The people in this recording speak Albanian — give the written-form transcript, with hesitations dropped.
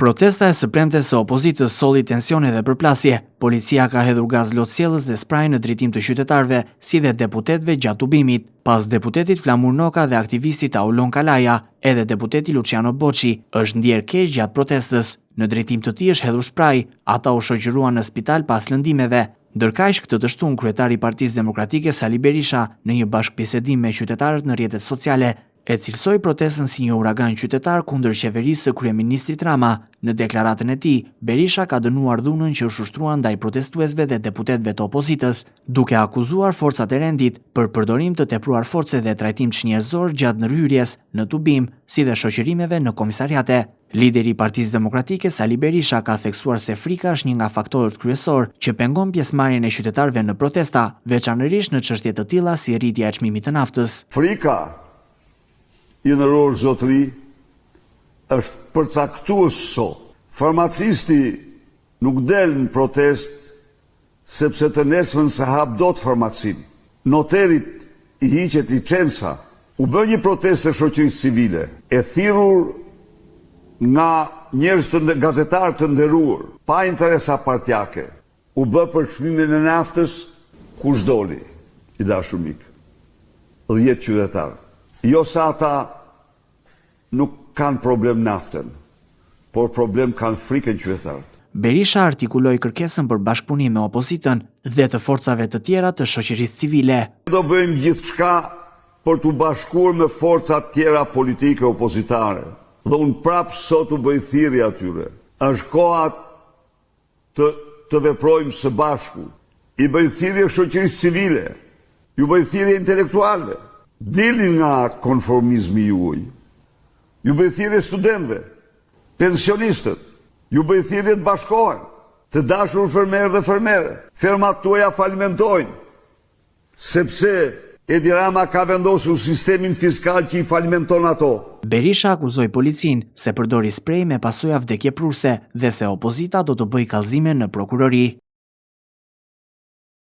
Protesta e së premte së opozitës solli tensione dhe përplasje. Policia ka hedhur gaz lotësjellës dhe spraj në drejtim të qytetarëve, si dhe deputetëve gjatë tubimit. Pas deputetit Flamur Noka dhe aktivistit Aulon Kalaja, edhe deputeti Luciano Bocci është ndjerë keq gjatë protestës. Në drejtim të tij është hedhur spraj, ata u shoqëruan në spital pas lëndimeve. Ndërkaq këtë të shtunë kryetari i Partisë Demokratike Sali Berisha në një bashkëbisedim me qytetarët në rrjetet sociale e cilësoi protestën si një uragan qytetar kundër qeverisë së kryeministrit Rama. Në deklaratën e tij, Berisha ka dënuar dhunën që u ushtruan ndaj protestuesve dhe deputetëve të opozitës, duke akuzuar forcat e rendit për përdorim të tepruar force dhe trajtim çnjerëzor gjatë ndërhyrjes në tubim, si dhe shoqërimeve në komisariate. Lideri i Partisë Demokratike Sali Berisha ka theksuar se frika është një nga faktorët kryesor që pengon pjesëmarrjen e qytetarëve në protesta, veçanërisht në çështje të tilla si rritja e çmimit të naftës. Frika i nëror zotëri është përcaktues sot. Farmacisti nuk del në protest sepse të nesërmen se hap dot farmacin. Noterit i hiqet licenca. U bë një protestë e shoqërisë civile, e thirrur nga njerëz të gazetarë të nderuar, pa interesa partjake. U bë për çmimin e naftës, kush doli, i dashur mik, 10 qytetarë. Jo sa ata nuk kanë problem naftën, por problem kanë frikën qytetarët. Berisha artikuloi kërkesën për bashkëpunim me opozitën dhe të forcave të tjera të shoqërisë civile. Do bëjmë gjithçka për të bashkuar me forcat tjera politike opozitare. Dhe unë prapë sot u bëj thirrje atyre. Është koha të veprojmë së bashku. I bëj thirrje shoqërisë civile, ju bëj thirrje intelektualëve. Dilni nga konformizmi juaj. Ju bëj thirrje studentëve, pensionistët, ju bëj thirrje të bashkohen, të dashur fermerë dhe fermere. Fermat tuaja falimentojnë, sepse Edi Rama ka vendosur sistemin fiskal që i falimenton ato. Berisha akuzoi policinë se përdori sprej me pasoja vdekjeprurse dhe se opozita do të bëjë kallëzime në prokurori.